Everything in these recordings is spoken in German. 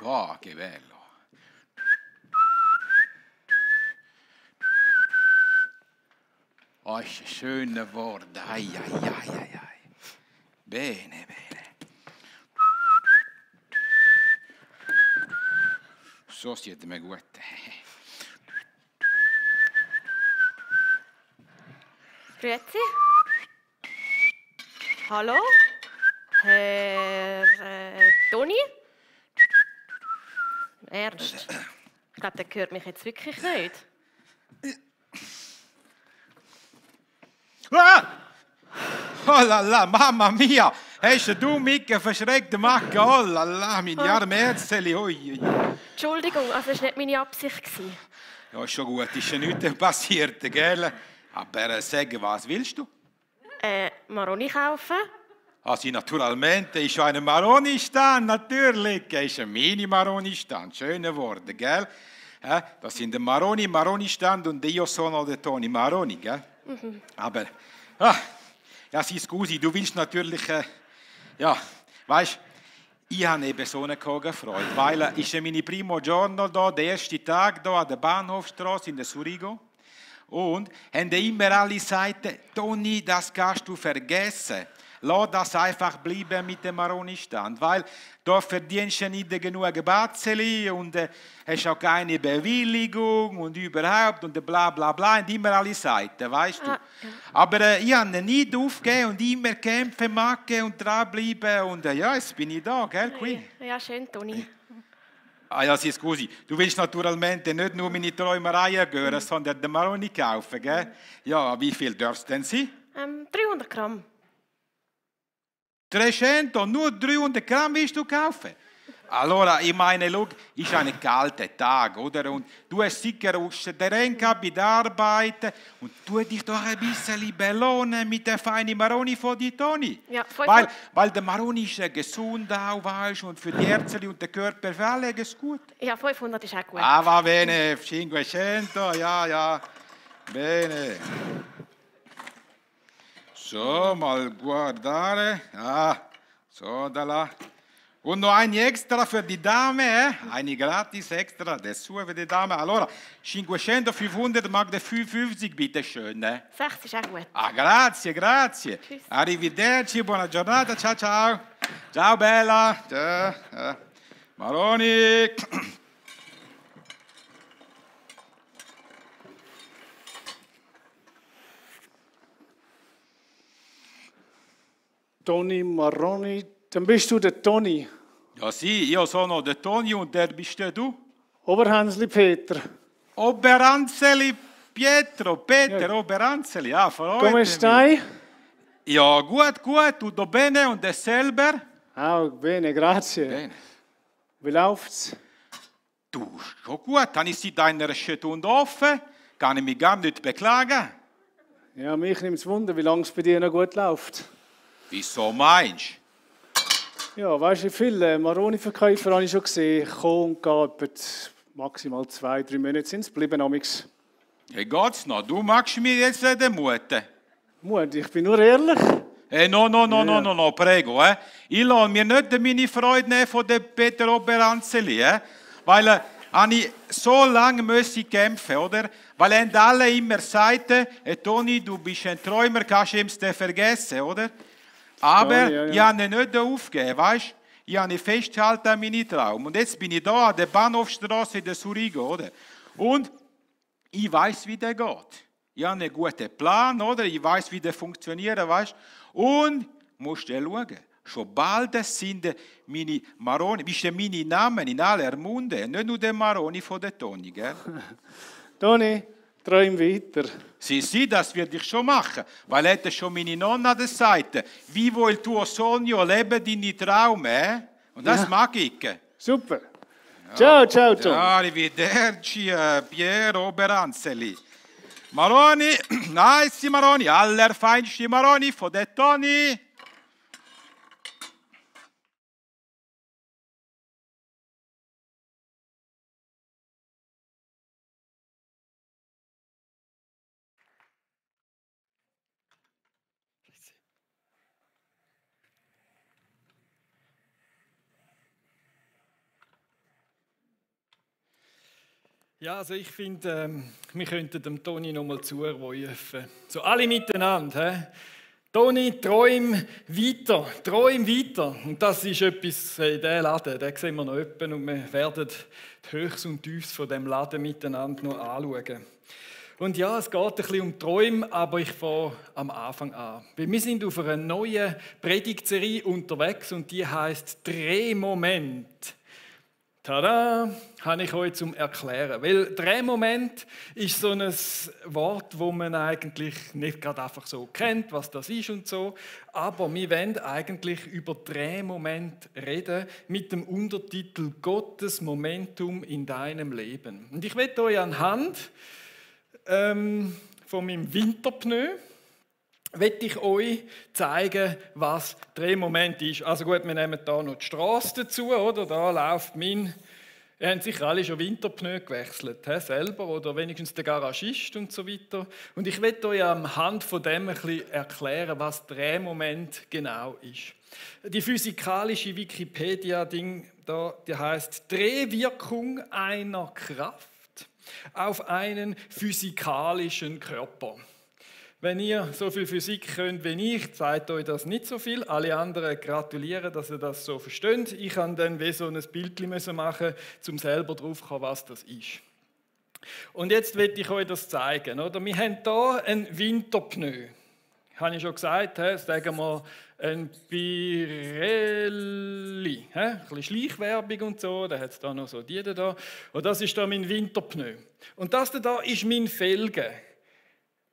Oh, che bello. Oh, ist ein schöner Wort. Ai, ai, ai, ai, ai. Bene, bene. So siete mir gut. Grüezi. Hallo? Herr Toni? Ernst? Ich glaube, der hört mich jetzt wirklich nicht. Ah! Oh la la, mamma mia! Hast du mich verschreckt gemacht? Oh la la, mein arme Herzeli. Entschuldigung, also das war nicht meine Absicht. Ja, ist schon gut, ist ja nichts passiert, gell? Aber sag, was willst du? Maroni kaufen? Also naturalmente, ist ein Maroni-Stand, natürlich. Ist ein Mini-Maroni-Stand, schöne Worte, gell? Das sind der Maroni-Stand und io sono der Toni Maroni, gell? Mhm. Aber, ja, sie scusi, du willst natürlich, ja, weißt, ich habe eben so eine Freude, weil ist ja mein primo giorno da, der erste Tag da an der Bahnhofstraße in der Surigo. Und haben immer alle gesagt, Toni, das kannst du vergessen. Lass das einfach bleiben mit dem Maroni-Stand, weil da verdienst du nicht genug Batzeli und hast auch keine Bewilligung und überhaupt und bla bla bla und immer alle Seiten, weißt du. Ja. Aber ich habe nie aufgegeben und immer kämpfen, machen und dranbleiben und ja, jetzt bin ich da, gell, Queen? Ja, schön, Toni. Ah ja, sì, scusi, du willst naturalmente nicht nur meine Träumereien hören, sondern den Maroni kaufen, gell? Ja, wie viel darfst denn Sie? 300 Gramm. 300, nur 300 Gramm willst du kaufen? Allora, ich meine, schau, ist ein kalter Tag, oder? Und du hast sicher aus der Renka bei der Arbeit und tu dich doch ein bisschen belohnen mit der feinen Maroni von die Toni. Ja, weil der Maroni ist gesund auch, weißt, und für die Herzen und den Körper, für alle ist gut. Ja, 500 ist auch gut. Ah, va bene, 500, ja, bene. So, mal guardare. Ah, so, da là. Und noch eine extra für die Dame, eine gratis extra, dazu für die Dame. Allora, 500, 500, mag der 55, bitte schön. 6 ist auch gut. Ah, grazie. Tschüss. Arrivederci, buona giornata, ciao. Ciao, Bella. Ciao. Maroni. Toni Maroni, dann bist du der Toni. Ja, sì, io sono der Toni und der bist du? Oberhänsli Peter. Oberanzeli Pietro, Peter, ja. Oberanzeli, ja, Come stai? Ja, gut, tutto bene und das selber? Auch bene, grazie. Bene. Wie läuft's? Du, schon gut, habe ich seit einer Stunde offen, kann ich mich gar nicht beklagen. Ja, mich nimmt es Wunder, wie lange es bei dir noch gut läuft. Wieso meinst du? Ja, weißt du, wie viele Maroni-Verkäufer habe ich schon gesehen? Kommen und gehen, etwa maximal 2-3 Monate sind es geblieben. Hey, geht's noch? Du magst mir jetzt den Mut. Mut, ich bin nur ehrlich. Hey, no, prego. Ich lasse mir nicht meine Freude nehmen von dem Peter Oberanzeli, weil ich so lange müssen kämpfen, oder? Weil alle immer sagten, hey, Toni, du bist ein Träumer, kannst du ihm vergessen, oder? Aber ja. Ich habe nicht aufgegeben, weißt du? Ich habe festgehalten an meinen Traum. Und jetzt bin ich da an der Bahnhofstraße in der Surigo, oder? Und ich weiß, wie der geht. Ich habe einen guten Plan, oder? Ich weiß, wie der funktioniert, weißt du? Und musst du schauen. Schon bald sind meine Maroni, bist du meine Namen in aller Munde, nicht nur der Maroni von der Toni, gell? Toni, träum weiter. Sì, das werde ich schon machen, weil hätte schon meine Nonna der Seite. Vivo il tuo sogno, lebe deine Traum, Und das mag ich. Super. Ja. Ciao, Toni. Arrivederci, Piero Oberanzeli. Maroni, nice Maroni, allerfeinste Maroni von der Toni. Ja, also ich finde, wir könnten dem Toni noch mal zurufen. So alle miteinander. He? Toni, träum weiter, träum weiter. Und das ist etwas in diesem Laden, den sehen wir noch öppen und wir werden die Höchst und Tiefs von diesem Laden miteinander noch anschauen. Und ja, es geht ein bisschen um Träume, aber ich fange am Anfang an. Weil wir sind auf einer neuen Predigtserie unterwegs und die heisst Drehmoment. Tada, habe ich euch zum Erklären. Weil Drehmoment ist so ein Wort, wo man eigentlich nicht gerade einfach so kennt, was das ist und so. Aber wir wollen eigentlich über Drehmoment reden mit dem Untertitel Gottes Momentum in deinem Leben. Und ich werde euch anhand von meinem Winterpneu möchte ich euch zeigen, was Drehmoment ist. Also gut, wir nehmen hier noch die Straße dazu, oder? Da läuft ihr haben sicher alle schon Winterpneu gewechselt, selber, oder wenigstens der Garagist und so weiter. Und ich möchte euch anhand von dem ein bisschen erklären, was Drehmoment genau ist. Die physikalische Wikipedia-Ding da, die heißt Drehwirkung einer Kraft auf einen physikalischen Körper. Wenn ihr so viel Physik könnt wie ich, zeigt euch das nicht so viel. Alle anderen gratulieren, dass ihr das so versteht. Ich kann dann wie so ein Bild machen, um selber drauf zu kommen, was das ist. Und jetzt will ich euch das zeigen. Oder? Wir haben hier ein Winterpneu. Habe ich schon gesagt, sagen wir ein Pirelli. Ein bisschen Schleichwerbung und so, da hat es da noch so die da. Und das ist da mein Winterpneu. Und das da ist mein Felgen.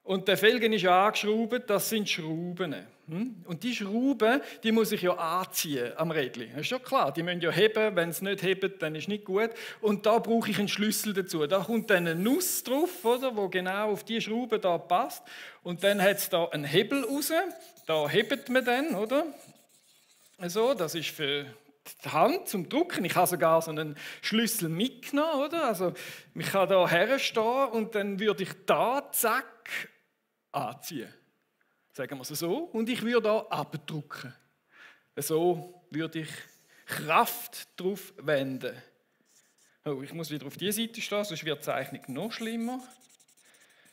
Und der Felgen ist angeschraubt, das sind Schrauben. Und die Schrauben, die muss ich ja anziehen am Rädchen. Das ist ja klar, die müssen ja heben, wenn es nicht hebt, dann ist es nicht gut. Und da brauche ich einen Schlüssel dazu. Da kommt dann eine Nuss drauf, oder, wo genau auf die Schraube da passt. Und dann hat es da einen Hebel raus, da hebt man dann, oder? So, das ist für die Hand zum Drucken. Ich habe sogar so einen Schlüssel mitgenommen, oder? Also ich kann da herstehen und dann würde ich da, zack, anziehen. Sagen wir es so. Und ich würde da abdrücken. So würde ich Kraft drauf wenden. Oh, ich muss wieder auf diese Seite stehen, sonst wird die Zeichnung noch schlimmer.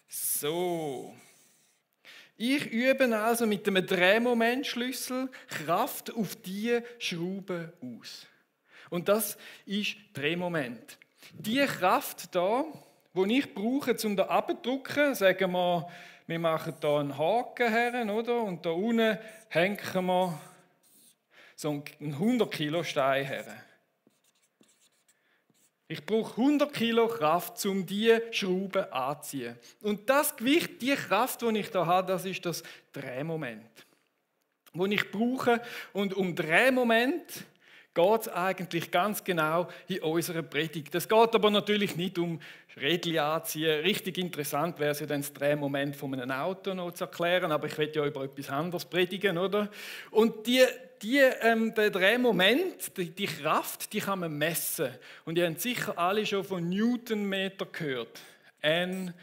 So. Ich übe also mit einem Drehmomentschlüssel Kraft auf diese Schraube aus. Und das ist Drehmoment. Die Kraft da, die ich brauche, um da abzudrücken, sagen wir machen da einen Haken her, oder? Und da unten hängen wir so einen 100 Kilo Stein her. Ich brauche 100 Kilo Kraft, um diese Schraube anzuziehen. Und das Gewicht, die Kraft, die ich da habe, das ist das Drehmoment, das ich brauche. Und um Drehmoment geht es eigentlich ganz genau in unserer Predigt. Es geht aber natürlich nicht um Rädchen anziehen. Richtig interessant wäre es ja dann das Drehmoment von einem Auto noch zu erklären, aber ich will ja über etwas anderes predigen, oder? Und der Drehmoment, die Kraft, die kann man messen. Und ihr habt sicher alle schon von Newtonmeter gehört. NM.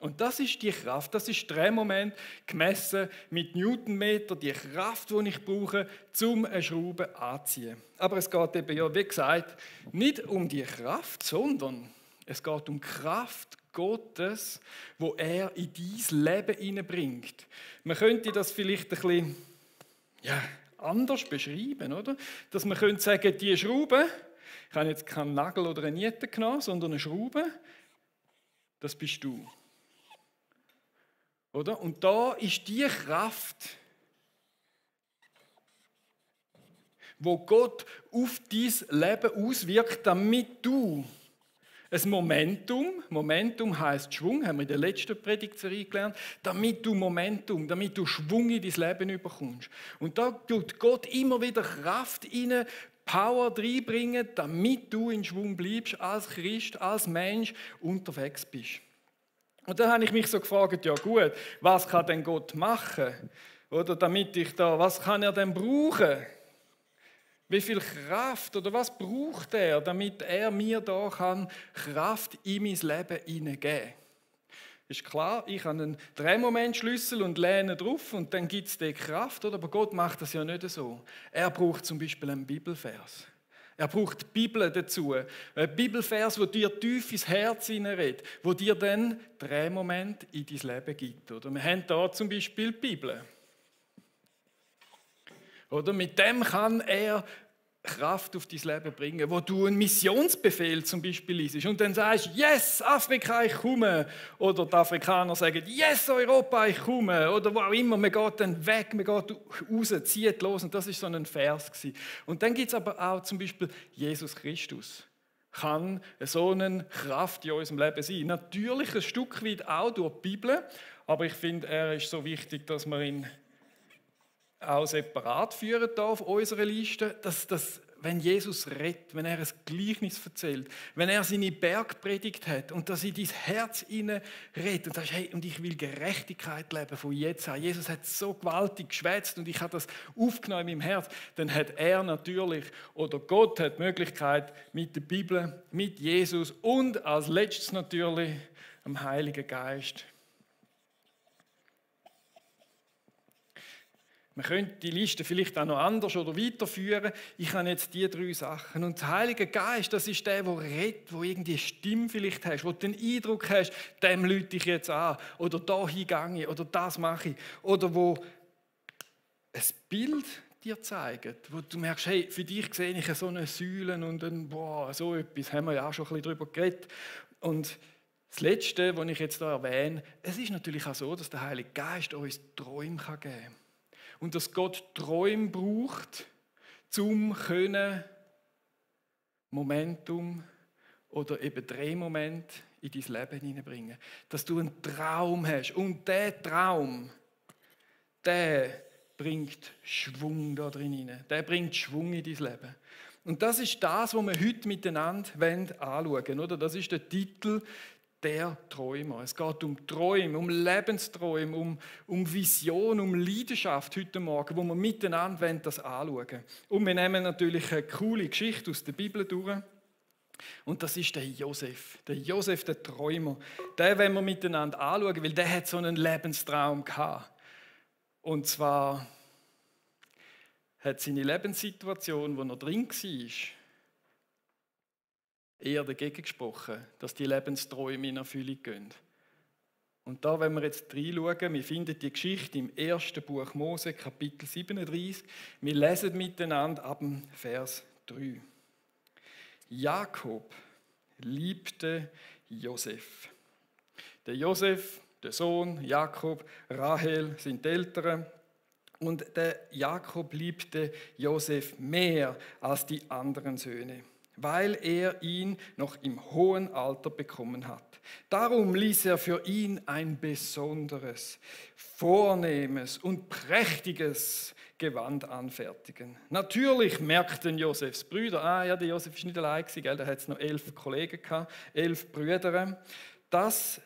Und das ist die Kraft, das ist der Drehmoment, gemessen mit Newtonmeter, die Kraft, die ich brauche, um eine Schraube anzuziehen. Aber es geht eben ja, wie gesagt, nicht um die Kraft, sondern es geht um die Kraft Gottes, wo er in dein Leben hineinbringt. Man könnte das vielleicht ein bisschen anders beschreiben, oder? Dass man könnte sagen, die Schraube, ich habe jetzt keinen Nagel oder eine Niete genommen, sondern eine Schraube, das bist du. Oder? Und da ist die Kraft, wo Gott auf dein Leben auswirkt, damit du ein Momentum heisst Schwung, haben wir in der letzten Predigtserie gelernt, damit du Schwung in dein Leben bekommst. Und da tut Gott immer wieder Kraft rein, Power reinbringen, damit du in Schwung bleibst, als Christ, als Mensch unterwegs bist. Und dann habe ich mich so gefragt, ja gut, was kann denn Gott machen? Oder was kann er denn brauchen? Wie viel Kraft oder was braucht er, damit er mir da Kraft in mein Leben hineingeben kann? Ist klar, ich habe einen Drehmomentschlüssel und lehne drauf und dann gibt es die Kraft, oder? Aber Gott macht das ja nicht so. Er braucht zum Beispiel einen Bibelvers. Er braucht die Bibel dazu. Ein Bibelvers, der dir tief ins Herz hineinredet, wo dir dann Drehmoment in dein Leben gibt. Oder? Wir haben hier zum Beispiel die Bibel. Oder? Mit dem kann er Kraft auf dein Leben bringen, wo du einen Missionsbefehl zum Beispiel liest und dann sagst, yes, Afrika, ich komme. Oder die Afrikaner sagen, yes, Europa, ich komme. Oder wo auch immer, man geht dann weg, man geht raus, zieht los. Und das ist so ein Vers gewesen. Und dann gibt es aber auch zum Beispiel Jesus Christus. Kann so eine Kraft in unserem Leben sein. Natürlich ein Stück weit auch durch die Bibel, aber ich finde, er ist so wichtig, dass wir ihn auch separat führen hier auf unserer Liste, dass wenn Jesus redet, wenn er ein Gleichnis erzählt, wenn er seine Bergpredigt hat und dass in dein Herz hinein redet und sagst, hey, und ich will Gerechtigkeit leben von jetzt an. Jesus hat so gewaltig geschwätzt und ich habe das aufgenommen in meinem Herz. Dann hat er natürlich, oder Gott hat die Möglichkeit mit der Bibel, mit Jesus und als letztes natürlich dem Heiligen Geist. Man könnte die Liste vielleicht auch noch anders oder weiterführen. Ich habe jetzt die 3 Sachen. Und der Heilige Geist, das ist der redet, der irgendwie eine Stimme vielleicht hast, wo du den Eindruck hast, dem lüte ich jetzt an. Oder da hingehe oder das mache ich. Oder wo ein Bild dir zeigt, wo du merkst, hey, für dich sehe ich so eine Säule und so etwas, haben wir ja auch schon ein bisschen darüber geredet. Und das Letzte, was ich jetzt hier erwähne, es ist natürlich auch so, dass der Heilige Geist uns Träume geben kann. Und dass Gott Träume braucht, um Momentum oder eben Drehmoment in dein Leben hineinbringen. Dass du einen Traum hast. Und der Traum, der bringt Schwung da drin hinein. Der bringt Schwung in dein Leben. Und das ist das, was wir heute miteinander anschauen wollen. Oder? Das ist der Titel der Träumer. Es geht um Träume, um Lebensträume, um Vision, um Leidenschaft heute Morgen, wo wir miteinander das anschauen. Und wir nehmen natürlich eine coole Geschichte aus der Bibel durch. Und das ist der Josef. Der Josef, der Träumer. Den wollen wir miteinander anschauen, weil der hat so einen Lebenstraum gehabt. Und zwar hat seine Lebenssituation, wo er drin war, eher dagegen gesprochen, dass die Lebensträume in Erfüllung gehen. Und da, wenn wir jetzt reinschauen, wir finden die Geschichte im 1. Buch Mose, Kapitel 37. Wir lesen miteinander ab dem Vers 3. Jakob liebte Josef. Der Josef, der Sohn, Jakob, Rahel sind die Eltern. Und der Jakob liebte Josef mehr als die anderen Söhne, weil er ihn noch im hohen Alter bekommen hat. Darum ließ er für ihn ein besonderes, vornehmes und prächtiges Gewand anfertigen. Natürlich merkten Josefs Brüder, der Josef ist nicht allein gewesen, da hat es noch 11 Kollegen gehabt, 11 Brüder, dass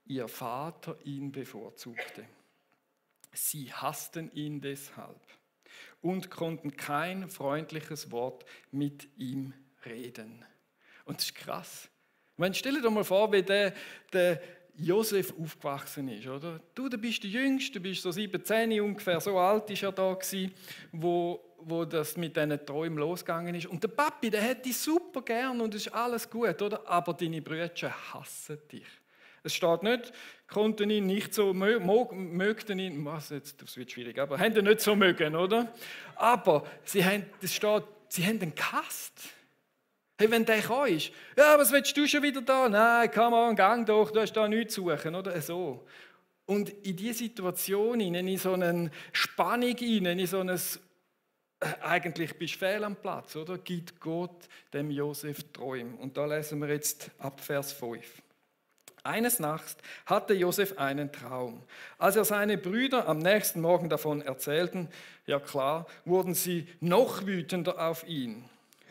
ihr Vater ihn bevorzugte. Sie hassten ihn deshalb und konnten kein freundliches Wort mit ihm reden. Und das ist krass. Stell dir mal vor, wie der Josef aufgewachsen ist. Oder? Du bist der Jüngste, du bist so 17 ungefähr, so alt war er da gewesen, wo das mit diesen Träumen losgegangen ist. Und der Papi, der hat dich super gern und es ist alles gut, oder? Aber deine Brüder hassen dich. Es steht nicht, konnten ihn nicht so, mögten ihn, das wird schwierig, aber haben ihn nicht so mögen, oder? Aber sie haben ihn gehasst. Hey, wenn der gekommen ist, ja, was willst du schon wieder da? Nein, komm an, gang doch, du hast da nichts zu suchen, oder so. Und in diese Situation, in so eine Spannung, in so ein, eigentlich bist du fehl am Platz, oder? Gibt Gott dem Josef Träume. Und da lesen wir jetzt ab Vers 5. Eines Nachts hatte Josef einen Traum. Als er seine Brüder am nächsten Morgen davon erzählten, ja klar, wurden sie noch wütender auf ihn.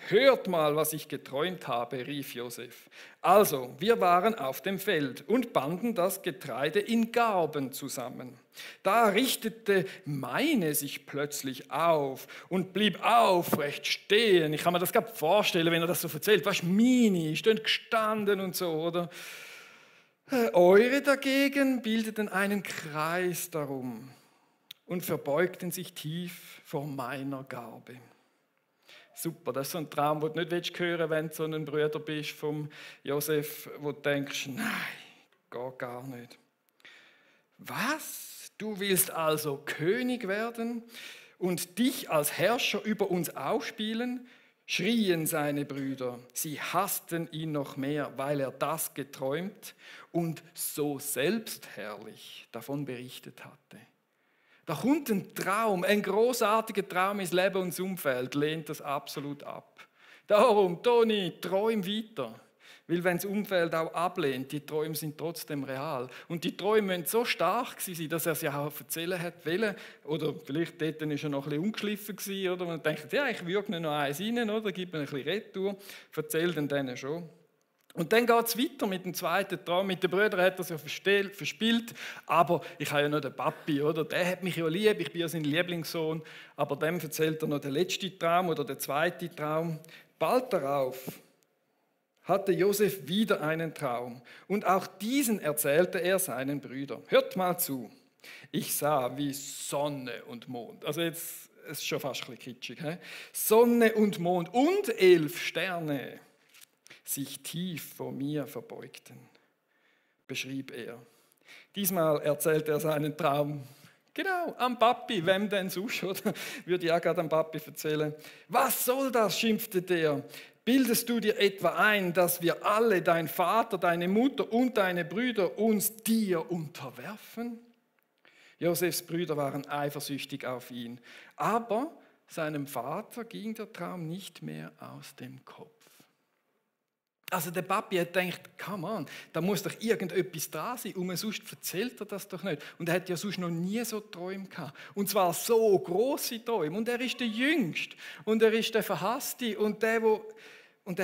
Hört mal, was ich geträumt habe, rief Josef. Also, wir waren auf dem Feld und banden das Getreide in Garben zusammen. Da richtete meine sich plötzlich auf und blieb aufrecht stehen. Ich kann mir das gerade vorstellen, wenn er das so erzählt. Was meine, stehen gestanden und so, oder? Eure dagegen bildeten einen Kreis darum und verbeugten sich tief vor meiner Garbe. super. Das ist so ein Traum, den du nicht hören willst, wenn du so ein Bruder bist vom Josef, wo du denkst, nein, geht gar nicht. Was? Du willst also König werden und dich als Herrscher über uns aufspielen? Schrien seine Brüder. Sie hassten ihn noch mehr, weil er das geträumt und so selbstherrlich davon berichtet hatte. Da kommt ein Traum, ein großartiger Traum ins Leben und ins Umfeld, lehnt das absolut ab. Darum, Toni, träum weiter. Weil wenn das Umfeld auch ablehnt, die Träume sind trotzdem real. Und die Träume müssen so stark sein, dass er sie auch erzählen hat wollen. Oder vielleicht dort war er noch ein bisschen ungeschliffen gewesen, oder man denkt, ja, ich würge noch eins rein, oder gib mir ein bisschen Retour, erzähl denen schon. Und dann geht es weiter mit dem zweiten Traum. Mit den Brüdern hat er es ja verspielt, aber ich habe ja noch den Papi, oder? Der hat mich ja lieb, ich bin ja sein Lieblingssohn. Aber dem erzählt er noch den letzten Traum oder den zweiten Traum. Bald darauf hatte Josef wieder einen Traum und auch diesen erzählte er seinen Brüdern. Hört mal zu. Ich sah wie Sonne und Mond. Also jetzt, es ist schon fast ein bisschen kitschig. He? Sonne und Mond und 11 Sterne sich tief vor mir verbeugten, beschrieb er. Diesmal erzählte er seinen Traum. Genau, am Papi, wem denn sonst, oder? Würde ich auch gerade am Papi erzählen. Was soll das, schimpfte der. Bildest du dir etwa ein, dass wir alle, dein Vater, deine Mutter und deine Brüder, uns dir unterwerfen? Josefs Brüder waren eifersüchtig auf ihn, aber seinem Vater ging der Traum nicht mehr aus dem Kopf. Also der Papi hat gedacht, come on, da muss doch irgendetwas dran sein, und sonst erzählt er das doch nicht. Und er hat ja sonst noch nie so Träume gehabt. Und zwar so grosse Träume. Und er ist der Jüngste und er ist der Verhasste und der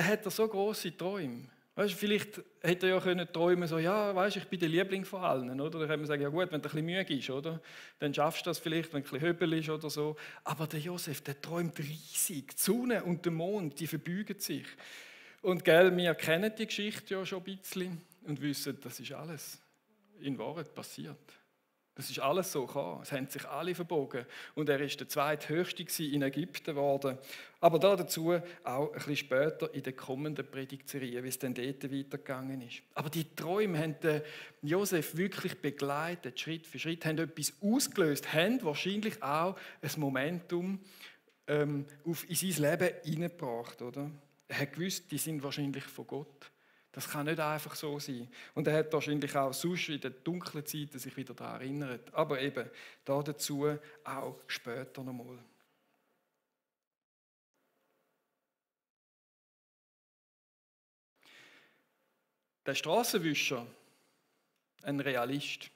hat so grosse Träume. Weißt, vielleicht hätte er ja können träumen so, ja, weißt, ich bin der Liebling von allen, oder? Dann kann man sagen, ja gut, wenn du ein bisschen müde bist, oder? Dann schaffst du das vielleicht, wenn du ein bisschen Höbel ist oder so. Aber der Josef, der träumt riesig. Die Sonne und der Mond, die verbeugen sich. Und gell, wir kennen die Geschichte ja schon ein bisschen und wissen, das ist alles in Wahrheit passiert. Das ist alles so gekommen. Es haben sich alle verbogen. Und er ist der zweithöchste in Ägypten geworden. Aber dazu auch ein bisschen später in der kommenden Predigtserie, wie es dann dort weitergegangen ist. Aber die Träume haben den Josef wirklich begleitet, Schritt für Schritt, haben etwas ausgelöst, haben wahrscheinlich auch ein Momentum in sein Leben hineingebracht, oder? Er hat gewusst, die sind wahrscheinlich von Gott. Das kann nicht einfach so sein. Und er hat wahrscheinlich auch sonst in den dunklen Zeiten sich wieder daran erinnert. Aber eben, dazu auch später nochmal. Der Strassenwischer, ein Realist,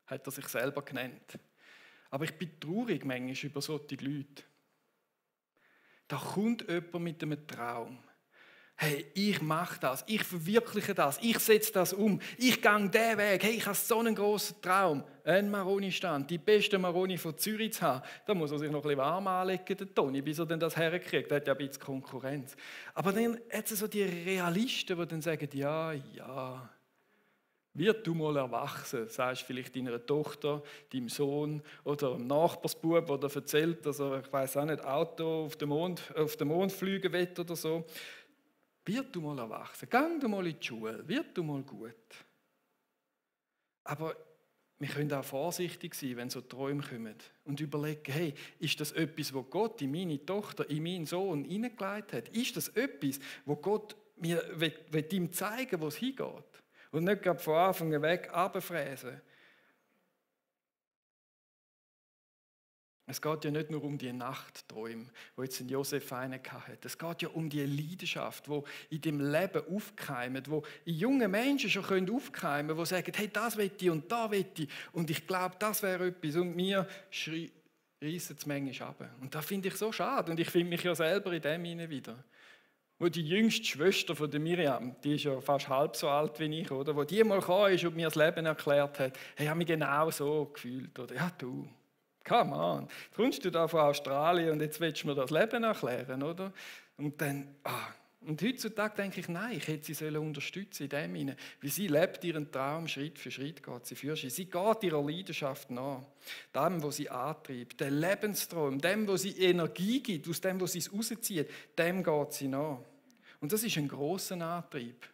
hat er sich selber genannt. Aber ich bin traurig manchmal über solche Leute. Da kommt jemand mit einem Traum. Hey, ich mache das, ich verwirkliche das, ich setze das um, ich gehe diesen Weg. Hey, ich habe so einen grossen Traum, einen Maroni-Stand, die beste Maroni von Zürich zu haben. Da muss er sich noch ein bisschen warm anlegen, der Toni, bis er dann das herkriegt. Der hat ja ein bisschen Konkurrenz. Aber dann hat es so die Realisten, die dann sagen, ja, wird du mal erwachsen, sagst du vielleicht deiner Tochter, deinem Sohn oder dem Nachbarsbub, der dir erzählt, dass er, ich weiß auch nicht, Auto auf den Mond fliegen will oder so. Wird du mal erwachsen, geh du mal in die Schule, wird du mal gut. Aber wir können auch vorsichtig sein, wenn so Träume kommen und überlegen, hey, ist das etwas, was Gott in meine Tochter, in meinen Sohn hineingelegt hat? Ist das etwas, wo Gott mir ihm zeigen will, wo es hingeht? Und nicht gerade von Anfang weg runterfräsen. Es geht ja nicht nur um die Nachtträume, die jetzt in Josef hatte. Es geht ja um die Leidenschaft, die in dem Leben aufkeimt, die in jungen Menschen schon aufkeimen können, die sagen, hey, das will ich und da will ich. Und ich glaube, das wäre etwas. Und mir reissen es manchmal ab. Und das finde ich so schade. Und ich finde mich ja selber in dem hinein wieder. Wo die jüngste Schwester von der Miriam, die ist ja fast halb so alt wie ich, oder? Wo die mal gekommen ist und mir das Leben erklärt hat, hey, ich habe mich genau so gefühlt. Oder? Ja, du, come on, jetzt kommst du da von Australien und jetzt willst du mir das Leben erklären, oder? Und dann, Und heutzutage denke ich, nein, ich hätte sie unterstützen in dem hinein, weil sie lebt ihren Traum, Schritt für Schritt geht sie für sie. Sie geht ihrer Leidenschaft nach, dem, was sie antreibt, dem Lebenstraum, dem, was sie Energie gibt, aus dem, was sie es rauszieht, dem geht sie nach. Und das ist ein grosser Antrieb.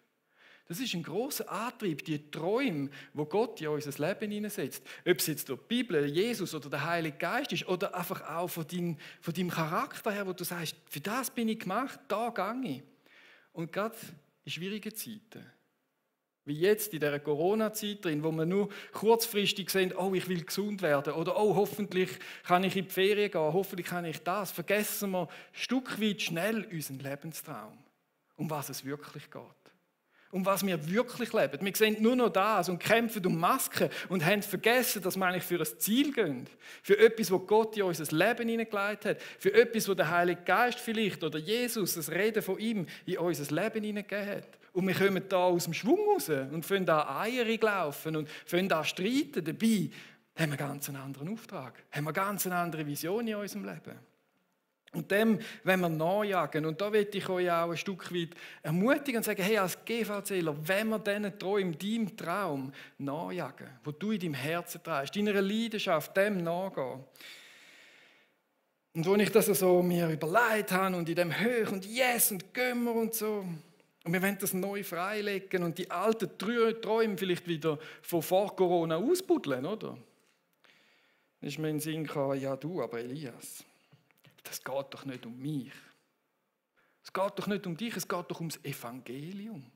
Das ist ein grosser Antrieb, die Träume, die Gott in unser Leben hineinsetzt. Ob es jetzt durch die Bibel, Jesus oder der Heilige Geist ist oder einfach auch von deinem Charakter her, wo du sagst, für das bin ich gemacht, da gehe ich. Und gerade in schwierigen Zeiten, wie jetzt in dieser Corona-Zeit drin, wo wir nur kurzfristig sehen, oh, ich will gesund werden oder oh, hoffentlich kann ich in die Ferien gehen, hoffentlich kann ich das, vergessen wir ein Stück weit schnell unseren Lebenstraum, um was es wirklich geht. Um was wir wirklich leben. Wir sehen nur noch das und kämpfen um Masken und haben vergessen, dass wir eigentlich für ein Ziel gehen. Für etwas, was Gott in unser Leben hineingelegt hat. Für etwas, was der Heilige Geist vielleicht oder Jesus, das Reden von ihm, in unser Leben hineingegeben hat. Und wir kommen da aus dem Schwung raus und fangen da Eier laufen und fangen da streiten. Dabei haben wir ganz einen anderen Auftrag. Haben wir ganz eine andere Vision in unserem Leben. Und dem wenn wir nachjagen. Und da will ich euch auch ein Stück weit ermutigen und sagen, hey, als GVCler, wenn wir diesen Träumen, deinem Traum nachjagen, wo du in deinem Herzen trägst, deiner Leidenschaft, dem nachgehen. Und wo ich das so mir überlegt habe und in dem Höch und yes und gehen wir und so. Und wir wollen das neu freilegen und die alten Träume vielleicht wieder von vor Corona ausbuddeln, oder? Dann ist mir in den Sinn gekommen, ja du, aber Elias, das geht doch nicht um mich. Es geht doch nicht um dich, es geht doch ums Evangelium.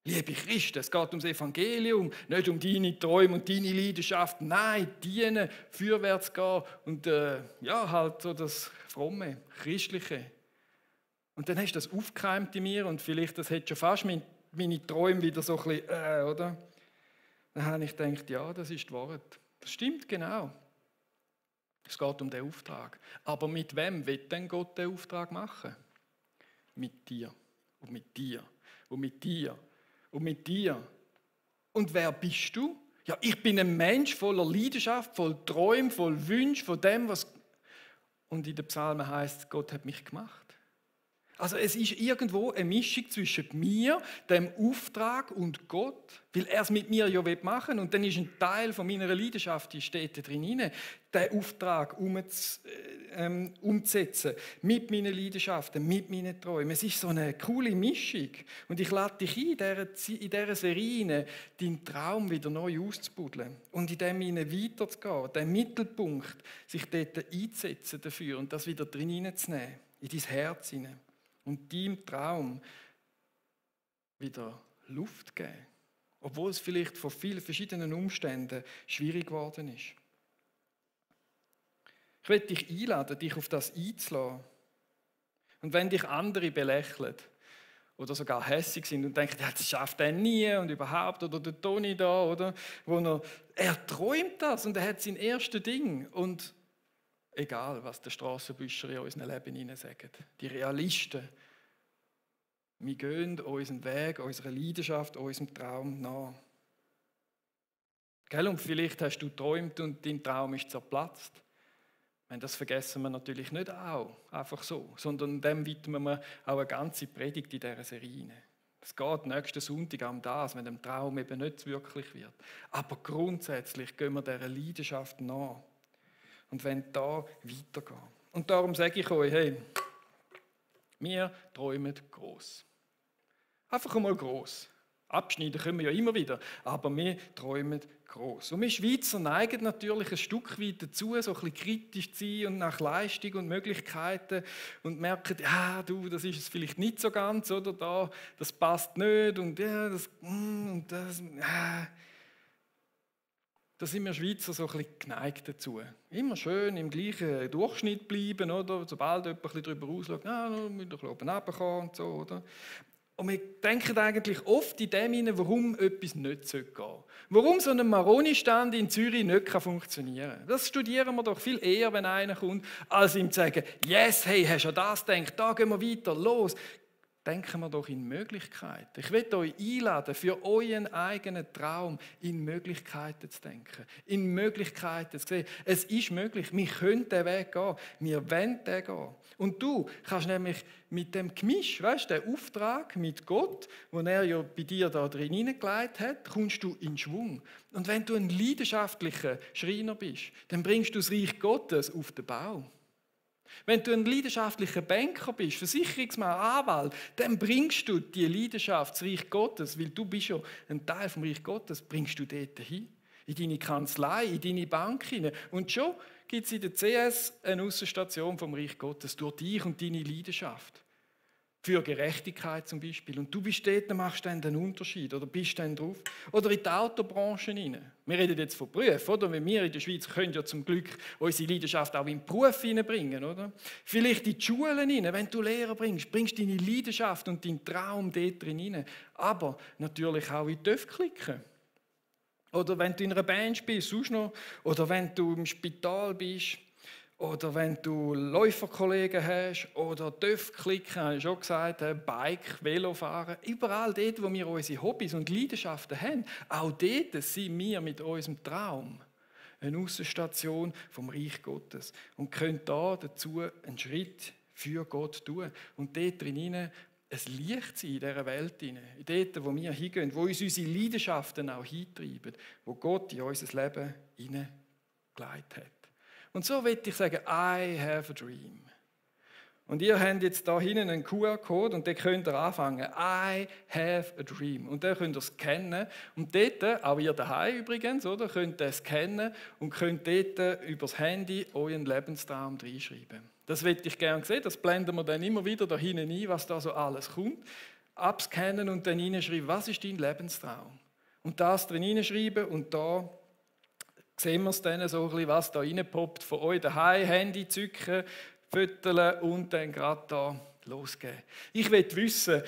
Liebe Christen, es geht ums Evangelium, nicht um deine Träume und deine Leidenschaft. Nein, dienen, vorwärts gehen und halt so das fromme, christliche. Und dann hast du das aufgekeimt in mir und vielleicht das hat schon fast meine Träume wieder so ein bisschen, oder? Dann habe ich gedacht, ja, das ist die Wahrheit. Das stimmt genau. Es geht um den Auftrag. Aber mit wem wird denn Gott den Auftrag machen? Mit dir und mit dir und mit dir und mit dir. Und wer bist du? Ja, ich bin ein Mensch voller Leidenschaft, voll Träumen, voll Wünschen, von dem, was... Und in den Psalmen heißt, Gott hat mich gemacht. Also es ist irgendwo eine Mischung zwischen mir, dem Auftrag und Gott, weil er es mit mir ja machen will. Und dann ist ein Teil von meiner Leidenschaft, die steht da drin, den Auftrag umzusetzen, mit meinen Leidenschaften, mit meinen Träumen. Es ist so eine coole Mischung. Und ich lade dich ein, in dieser Serie deinen Traum wieder neu auszubuddeln und in dem weiterzugehen, den Mittelpunkt, sich dort einzusetzen dafür und das wieder drin hineinzunehmen, in dein Herz hinein. Und deinem Traum wieder Luft geben. Obwohl es vielleicht von vielen verschiedenen Umständen schwierig geworden ist. Ich möchte dich einladen, dich auf das einzulassen. Und wenn dich andere belächeln oder sogar hässig sind und denken, das schafft er nie und überhaupt, oder der Toni da, oder? Er träumt das und er hat sein erstes Ding. Und egal, was der Strassenbüscher in unserem Leben hinein sagt. Die Realisten. Wir gehen unseren Weg, unserer Leidenschaft, unserem Traum nach. Gell? Und vielleicht hast du geträumt und dein Traum ist zerplatzt. Das vergessen wir natürlich nicht auch, einfach so, sondern dem widmen wir auch eine ganze Predigt in dieser Serie. Es geht nächsten Sonntag um das, wenn dem Traum eben nicht wirklich wird. Aber grundsätzlich gehen wir dieser Leidenschaft nach. Und wenn da weitergehen. Und darum sage ich euch, hey, wir träumen gross. Einfach einmal gross. Abschneiden können wir ja immer wieder, aber wir träumen gross. Und wir Schweizer neigen natürlich ein Stück weit dazu, so ein bisschen kritisch zu sein und nach Leistung und Möglichkeiten und merken, ja, du, das ist es vielleicht nicht so ganz, oder da, das passt nicht und ja, das und das. Da sind wir Schweizer so ein bisschen geneigt dazu. Immer schön im gleichen Durchschnitt bleiben, oder? Sobald jemand ein bisschen darüber ausschaut, wir müssen ein bisschen oben runterkommen und so, oder? Und wir denken eigentlich oft in dem hinein, warum etwas nicht gehen sollte. Warum so ein Maroni-Stand in Zürich nicht funktionieren kann. Das studieren wir doch viel eher, wenn einer kommt, als ihm zu sagen, yes, hey, hast du an das gedacht, da gehen wir weiter, los. denken wir doch in Möglichkeiten. Ich will euch einladen, für euren eigenen Traum in Möglichkeiten zu denken. In Möglichkeiten zu sehen. Es ist möglich, wir können den Weg gehen, wir wollen den gehen. Und du kannst nämlich mit dem Gemisch, weißt du, der Auftrag mit Gott, den er ja bei dir da drin hineingelegt hat, kommst du in Schwung. Und wenn du ein leidenschaftlicher Schreiner bist, dann bringst du das Reich Gottes auf den Bau. Wenn du ein leidenschaftlicher Banker bist, Versicherungsmann, Anwalt, dann bringst du die Leidenschaft, das Reich Gottes, weil du bist ja ein Teil vom Reich Gottes, bringst du dort hin. In deine Kanzlei, in deine Bank hinein. Und schon gibt es in der CS eine Aussenstation vom Reich Gottes durch dich und deine Leidenschaft. Für Gerechtigkeit zum Beispiel. Und du bist dort, machst dann den Unterschied oder bist dann drauf. Oder in die Autobranche hinein. Wir reden jetzt von Berufen, oder? Weil wir in der Schweiz können ja zum Glück unsere Leidenschaft auch in den Beruf hineinbringen, oder? Vielleicht in die Schulen hinein, wenn du Lehrer bringst deine Leidenschaft und deinen Traum dort drin hinein. Aber natürlich auch in die Töpfklicken. Oder wenn du in einer Band spielst, sonst noch. Oder wenn du im Spital bist. Oder wenn du Läuferkollegen hast. Oder Töpfklicken, habe ich schon gesagt, Bike, Velofahren. Überall dort, wo wir unsere Hobbys und Leidenschaften haben. Auch dort sind wir mit unserem Traum eine Aussenstation vom Reich Gottes. Und können da dazu einen Schritt für Gott tun. Und dort drin ein Licht sein in dieser Welt hinein. Dort, wo wir hingehen, wo uns unsere Leidenschaften auch hintreiben, wo Gott in unser Leben hineingelegt hat. Und so will ich sagen, I have a dream. Und ihr habt jetzt da hinten einen QR-Code und den könnt ihr anfangen. I have a dream. Und den könnt ihr scannen. Und dort, auch ihr daheim übrigens, oder, könnt ihr scannen und könnt dort über das Handy euren Lebenstraum reinschreiben. Das möchte ich gerne sehen. Das blenden wir dann immer wieder da hinten ein, was da so alles kommt. Abscannen und dann reinschreiben, was ist dein Lebenstraum? Und das drin reinschreiben und da sehen wir es dann so ein bisschen, was da reinpoppt. Von euch daheim, Handy zücken, Fotos und dann gerade da losgehen. Ich will wissen,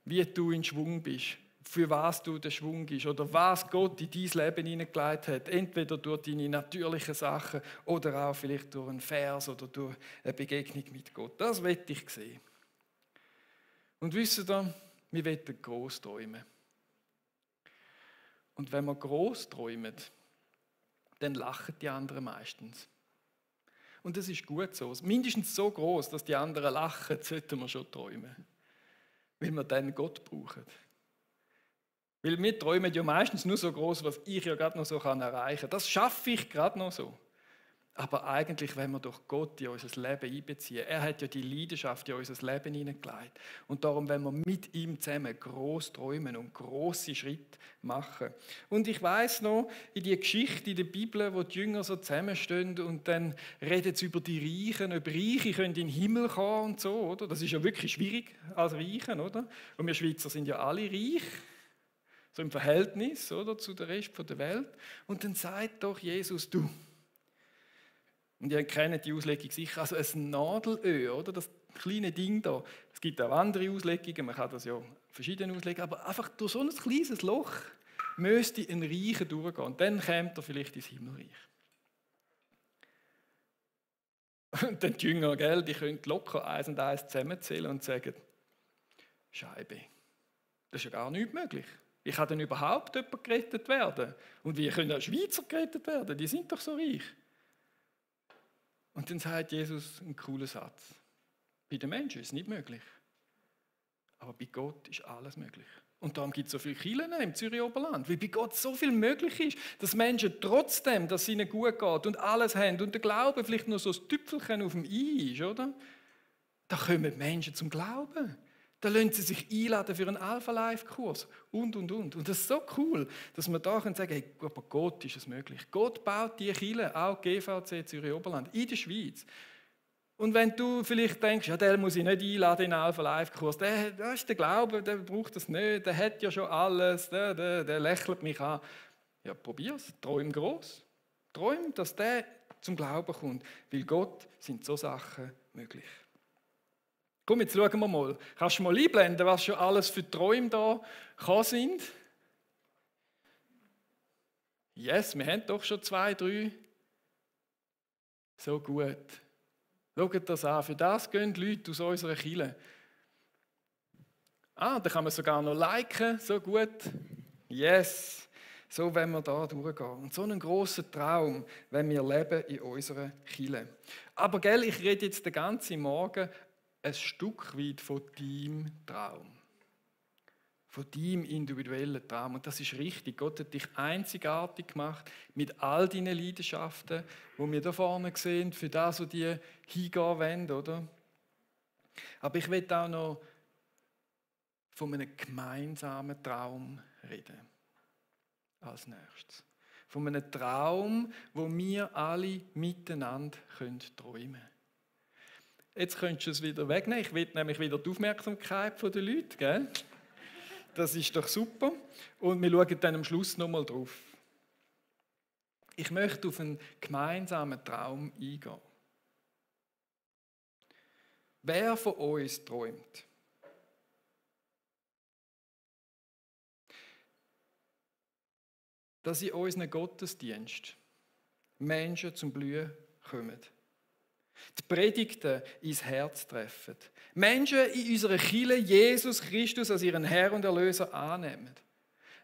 wie du in Schwung bist, für was du der Schwung bist oder was Gott in dein Leben hineingelegt hat. Entweder durch deine natürlichen Sachen oder auch vielleicht durch einen Vers oder durch eine Begegnung mit Gott. Das will ich sehen. Und wisst ihr, wir wollen gross träumen. Und wenn wir gross träumen, dann lachen die anderen meistens. Und das ist gut so. Mindestens so groß, dass die anderen lachen, sollten wir schon träumen. Weil wir dann Gott brauchen. Weil wir träumen ja meistens nur so groß, was ich ja gerade noch so erreichen kann. Das schaffe ich gerade noch so. Aber eigentlich wollen wir doch Gott in unser Leben einbeziehen. Er hat ja die Leidenschaft in unser Leben hineingelegt. Und darum wollen wir mit ihm zusammen gross träumen und grosse Schritte machen. Und ich weiss noch, in die Geschichte in der Bibel, wo die Jünger so zusammenstehen und dann reden sie über die Reichen, ob Reiche können in den Himmel kommen und so, oder? Das ist ja wirklich schwierig als Reichen, oder? Und wir Schweizer sind ja alle reich. So im Verhältnis, oder, zu der Rest der Welt. Und dann sagt doch Jesus, du. Und ihr kennt die Auslegung sicher, also ein Nadelöhr, oder? Das kleine Ding da. Es gibt auch andere Auslegungen, man kann das ja verschiedene auslegen, aber einfach durch so ein kleines Loch müsste ein Reicher durchgehen. Und dann kommt er vielleicht ins Himmelreich. Und dann die Jünger, gell, die können locker eins und eins zusammenzählen und sagen, Scheibe, das ist ja gar nicht möglich. Wie kann denn überhaupt jemand gerettet werden? Und wie können auch Schweizer gerettet werden? Die sind doch so reich. Und dann sagt Jesus einen coolen Satz. Bei den Menschen ist es nicht möglich. Aber bei Gott ist alles möglich. Und darum gibt es so viele Kirchen im Zürich Oberland, weil bei Gott so viel möglich ist, dass Menschen trotzdem, dass es ihnen gut geht und alles haben und der Glaube vielleicht nur so ein Tüpfelchen auf dem I ist, oder? Da kommen Menschen zum Glauben. Da lassen sie sich einladen für einen Alpha-Life-Kurs und. Und das ist so cool, dass wir da sagen können, hey, aber Gott ist es möglich. Gott baut die Kirche, auch GVC Zürich Oberland, in der Schweiz. Und wenn du vielleicht denkst, ja, der muss ich nicht einladen in einen Alpha-Life-Kurs, der ist der Glaube, der braucht das nicht, der hat ja schon alles, der lächelt mich an. Ja, probier's, träum gross. Träum, dass der zum Glauben kommt, weil Gott sind so Sachen möglich. Komm, jetzt schauen wir mal. Kannst du mal einblenden, was schon alles für Träume da sind? Yes, wir haben doch schon 2, 3. So gut. Schaut das an. Für das gehen die Leute aus unserer Kirche. Da kann man sogar noch liken, so gut. Yes, so wenn wir da durchgehen. Und so einen grossen Traum, wenn wir leben in unserer Kirche. Aber gell, ich rede jetzt den ganzen Morgen ein Stück weit von deinem Traum. Von deinem individuellen Traum. Und das ist richtig. Gott hat dich einzigartig gemacht mit all deinen Leidenschaften, die wir da vorne sehen, für das, was die hingehen wollen, oder? Aber ich will auch noch von einem gemeinsamen Traum reden. Als nächstes. Von einem Traum, wo wir alle miteinander träumen können. Jetzt könntest du es wieder wegnehmen. Ich will nämlich wieder die Aufmerksamkeit der Leute. Gell? Das ist doch super. Und wir schauen dann am Schluss nochmal drauf. Ich möchte auf einen gemeinsamen Traum eingehen. Wer von uns träumt? Dass in unseren Gottesdienst Menschen zum Blühen kommen. Die Predigten ins Herz treffen. Menschen in unserer Kirche Jesus Christus als ihren Herr und Erlöser annehmen.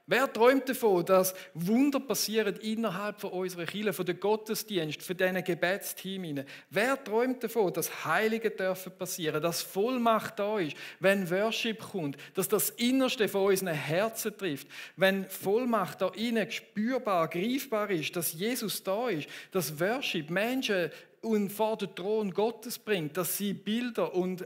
Wer träumt davon, dass Wunder passieren innerhalb von unserer Kirche, von den Gottesdienst, von diesen Gebetsteams? Wer träumt davon, dass Heilige dürfen passieren, dass Vollmacht da ist, wenn Worship kommt, dass das Innerste von unseren Herzen trifft, wenn Vollmacht da innen spürbar, greifbar ist, dass Jesus da ist, dass Worship Menschen und vor den Thron Gottes bringt, dass sie Bilder und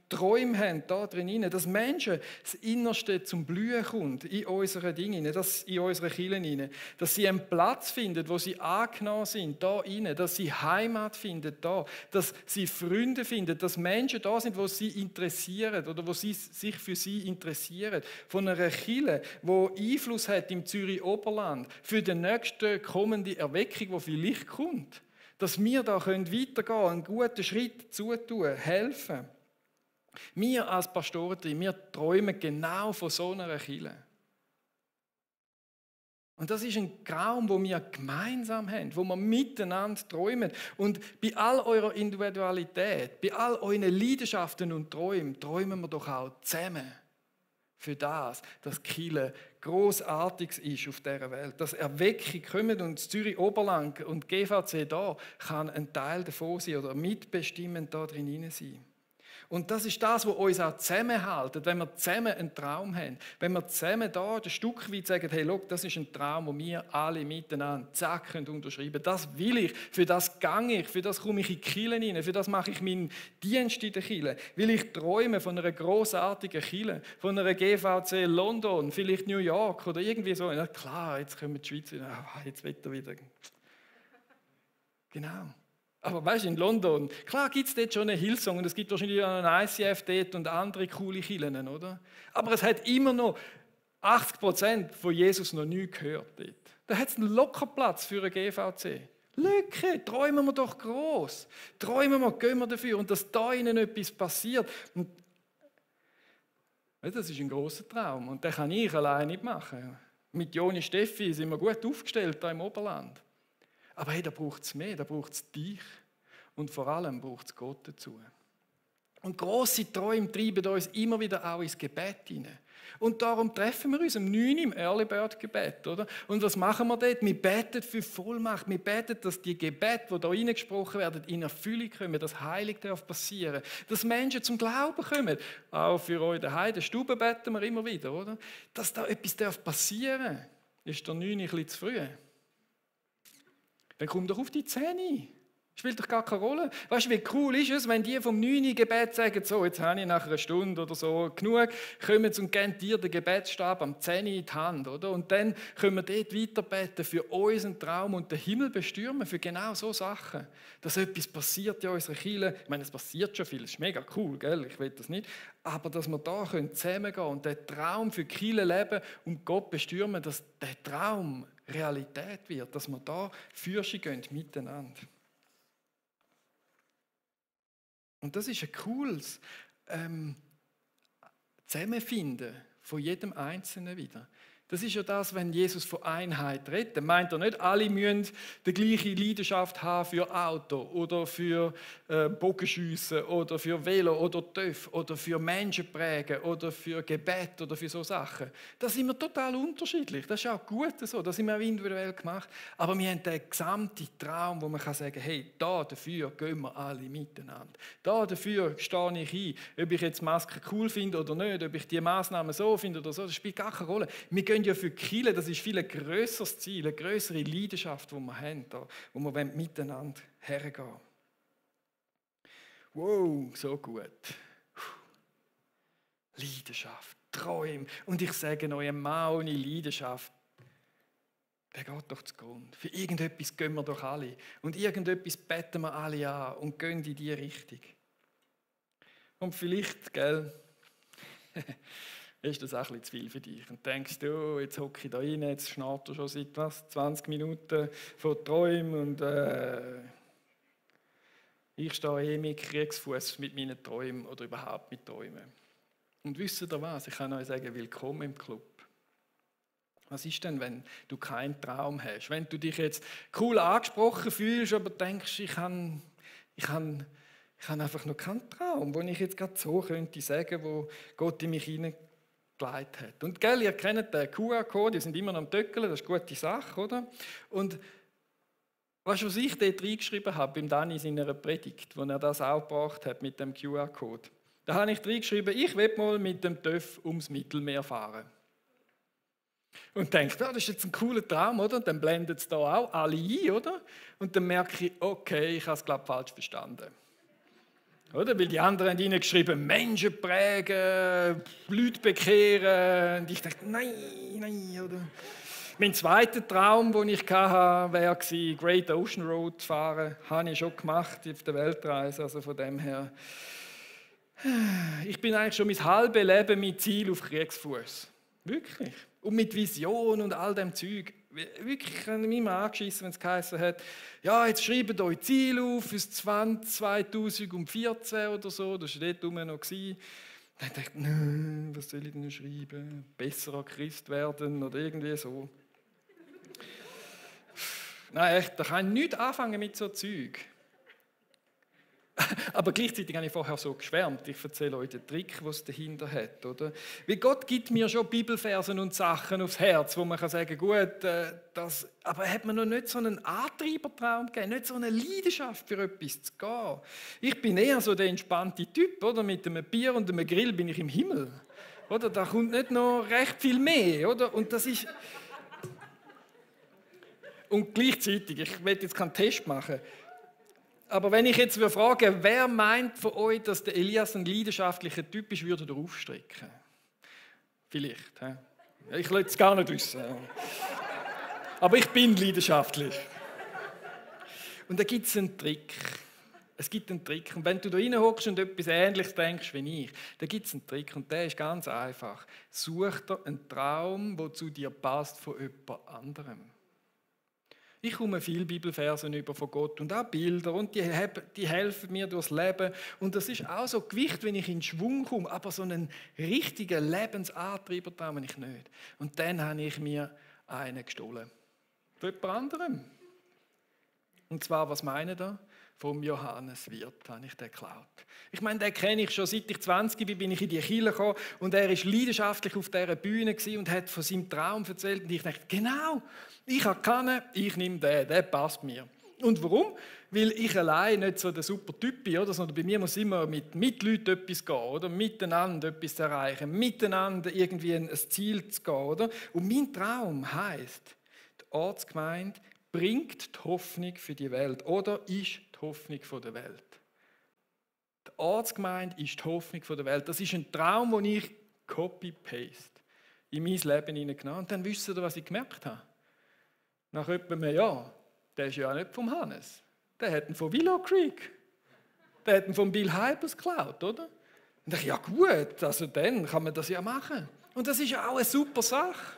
Träume haben da drin, dass Menschen das Innerste zum Blühen kommt in unseren Dingen, in unseren Kirchen, dass sie einen Platz finden, wo sie angenommen sind, da rein, dass sie Heimat finden, da, dass sie Freunde finden, dass Menschen da sind, wo sie interessieren oder wo sie sich für sie interessieren, von einer Kirche, die Einfluss hat im Zürich-Oberland für die nächste kommende Erweckung, die vielleicht kommt. Dass wir da weitergehen können, einen guten Schritt zutun, helfen. Wir als Pastoren, wir träumen genau von so einer Kirche. Und das ist ein Traum, den wir gemeinsam haben, wo wir miteinander träumen. Und bei all eurer Individualität, bei all euren Leidenschaften und Träumen, träumen wir doch auch zusammen. Für das, dass Kirche Grossartiges ist auf dieser Welt. Dass Erweckung kommt und das Zürich-Oberland und GVC da kann ein Teil davon sein oder mitbestimmend da drin sein. Und das ist das, was uns auch zusammenhält, wenn wir zusammen einen Traum haben. Wenn wir zusammen da ein Stück weit sagen, hey, schau, das ist ein Traum, den wir alle miteinander zack unterschreiben können. Das will ich, für das gehe ich, für das komme ich in die Kirche rein, für das mache ich meinen Dienst in der Kirche. Will ich träume von einer grossartigen Kirche, von einer GVC London, vielleicht New York oder irgendwie so. Ja, klar, jetzt kommen die Schweiz wieder, jetzt wird er wieder. Genau. Aber weißt du, in London, klar gibt es dort schon eine Hillsong und es gibt wahrscheinlich auch ein ICF dort und andere coole Kirchen, oder? Aber es hat immer noch 80% von Jesus noch nie gehört dort. Da hat es einen Lockerplatz für eine GVC. Lücke, träumen wir doch gross. Träumen wir, gehen wir dafür und dass da ihnen etwas passiert. Und das ist ein grosser Traum und den kann ich alleine nicht machen. Mit Joni Steffi sind wir gut aufgestellt hier im Oberland. Aber hey, da braucht es mehr, da braucht es dich und vor allem braucht es Gott dazu. Und grosse Träume treiben uns immer wieder auch ins Gebet hinein. Und darum treffen wir uns um 9 Uhr im Early Bird Gebet, oder? Und was machen wir dort? Wir beten für Vollmacht, wir beten, dass die Gebete, die da reingesprochen werden, in Erfüllung kommen, dass Heilig passieren darf, dass Menschen zum Glauben kommen. Auch für euch daheim, den Stuben beten wir immer wieder, oder? Dass da etwas passieren darf. Ist der 9 Uhr ein bisschen zu früh? Dann komm doch auf die 10. Spielt doch gar keine Rolle. Weißt du, wie cool ist es, wenn die vom 9. Gebet sagen, so, jetzt habe ich nach einer Stunde oder so genug, kommen und geben dir den Gebetsstab am 10 in die Hand, oder? Und dann können wir dort weiterbeten für unseren Traum und den Himmel bestürmen, für genau so Sachen. Dass etwas passiert in unserer Kirche. Ich meine, es passiert schon viel, es ist mega cool, gell? Ich will das nicht. Aber dass wir da zusammengehen können und den Traum für die Kirche leben und Gott bestürmen, dass der Traum Realität wird, dass wir da Fürche gehen miteinander. Und das ist ein cooles Zusammenfinden von jedem Einzelnen wieder. Das ist ja das, wenn Jesus von Einheit redet. Dann meint er nicht, alle müssen die gleiche Leidenschaft haben für Auto oder für Bogenschiessen oder für Velo oder TÜV oder für Menschen prägen oder für Gebet oder für so Sachen. Da sind wir total unterschiedlich. Das ist auch gut so, das sind wir auch individuell gemacht. Aber wir haben den gesamten Traum, wo man kann sagen, hey, dafür gehen wir alle miteinander. Dafür stehe ich ein. Ob ich jetzt Maske cool finde oder nicht, ob ich die Maßnahmen so finde oder so, das spielt gar keine Rolle. Wir gehen ja für die Kirche, das ist viel ein grösseres Ziel, eine grössere Leidenschaft, die wir haben, wo wir miteinander hergehen. Wow, so gut. Leidenschaft, Träume. Und ich sage euch, ein Mann ohne Leidenschaft, der geht doch zugrunde. Für irgendetwas gehen wir doch alle. Und irgendetwas beten wir alle an und gehen in diese Richtung. Und vielleicht, gell, ist das auch ein bisschen zu viel für dich. Und denkst du, jetzt hocke ich da rein, jetzt schnarrt du schon seit 20 Minuten von Träumen und ich stehe mit Kriegsfuß mit meinen Träumen oder überhaupt mit Träumen. Und wisst ihr was? Ich kann euch sagen, willkommen im Club. Was ist denn, wenn du keinen Traum hast? Wenn du dich jetzt cool angesprochen fühlst, aber denkst, ich habe einfach noch keinen Traum, wo ich jetzt gerade so könnte sagen, wo Gott in mich hineingeleitet hat. Und gell, ihr kennt den QR-Code, die sind immer noch am Töckeln, das ist eine gute Sache, oder? Und was ich dort reingeschrieben habe, beim Dani in seiner Predigt, wo er das auch gebracht hat mit dem QR-Code, da habe ich reingeschrieben, ich will mal mit dem TÜV ums Mittelmeer fahren. Und denke, ja, das ist jetzt ein cooler Traum, oder? Und dann blendet es da auch alle ein, oder? Und dann merke ich, okay, ich habe es, glaube ich, falsch verstanden. Oder? Weil die anderen haben reingeschrieben, Menschen prägen, Leute bekehren. Und ich dachte, nein, oder? Mein zweiter Traum, den ich hatte, wäre Great Ocean Road zu fahren. Das habe ich schon gemacht auf der Weltreise, also von dem her. Ich bin eigentlich schon mein halbes Leben mit Ziel auf Kriegsfuß. Wirklich. Und mit Vision und all dem Zeug. Wirklich, ich habe mich immer angeschissen, wenn es geheißen hat, ja, jetzt schreibt euch Ziel auf fürs 2014 oder so. Das war dort noch. Dann dachte ich, was soll ich denn schreiben? Besserer Christ werden oder irgendwie so. Nein, echt, da kann ich nichts anfangen mit so Zeug. Aber gleichzeitig habe ich vorher so geschwärmt. Ich erzähle euch den Trick, was es dahinter hat. Oder? Weil Gott gibt mir schon Bibelversen und Sachen aufs Herz, wo man kann sagen gut, das, aber hat mir noch nicht so einen Antreibertraum gegeben, nicht so eine Leidenschaft für etwas zu gehen. Ich bin eher so der entspannte Typ, oder? Mit einem Bier und einem Grill bin ich im Himmel. Oder? Da kommt nicht noch recht viel mehr. Oder? Und das ist... Und gleichzeitig, ich will jetzt keinen Test machen, aber wenn ich jetzt frage, wer meint von euch, dass der Elias ein leidenschaftlicher Typ ist, würde er aufstrecken? Vielleicht. He? Ich will es gar nicht wissen. Aber ich bin leidenschaftlich. Und da gibt es einen Trick. Es gibt einen Trick. Und wenn du da reinhockst und etwas Ähnliches denkst wie ich, dann gibt es einen Trick. Und der ist ganz einfach. Such dir einen Traum, der zu dir passt, von jemand anderem. Ich komme viele Bibelversen über von Gott und auch Bilder und die helfen mir durchs Leben. Und das ist auch so Gewicht, wenn ich in Schwung komme, aber so einen richtigen Lebensantrieb traue ich nicht. Und dann habe ich mir einen gestohlen. Von jemand anderem. Und zwar, was meine ich da? Vom Johannes Wirth habe ich den geklaut. Ich meine, den kenne ich schon, seit ich 20 bin ich in die Kirche gekommen und er war leidenschaftlich auf dieser Bühne und hat von seinem Traum erzählt. Und ich dachte, genau, ich habe keinen, ich nehme den, der passt mir. Und warum? Weil ich allein nicht so der super Typ bin, oder? Sondern bei mir muss immer mit Leuten etwas gehen, oder? Miteinander etwas zu erreichen, miteinander irgendwie ein Ziel zu gehen. Oder? Und mein Traum heisst, die Ortsgemeinde bringt die Hoffnung für die Welt oder ist die Hoffnung der Welt. Die Ortsgemeinde ist die Hoffnung der Welt. Das ist ein Traum, den ich copy-paste in mein Leben hineingenommen habe. Und dann wisst ihr, was ich gemerkt habe. Nach etwa einem Jahr, der ist ja auch nicht vom Hannes. Der hat ihn von Willow Creek. Der hat ihn von Bill Hybels geklaut, oder? Und ich dachte, ja gut, also dann kann man das ja machen. Und das ist ja auch eine super Sache.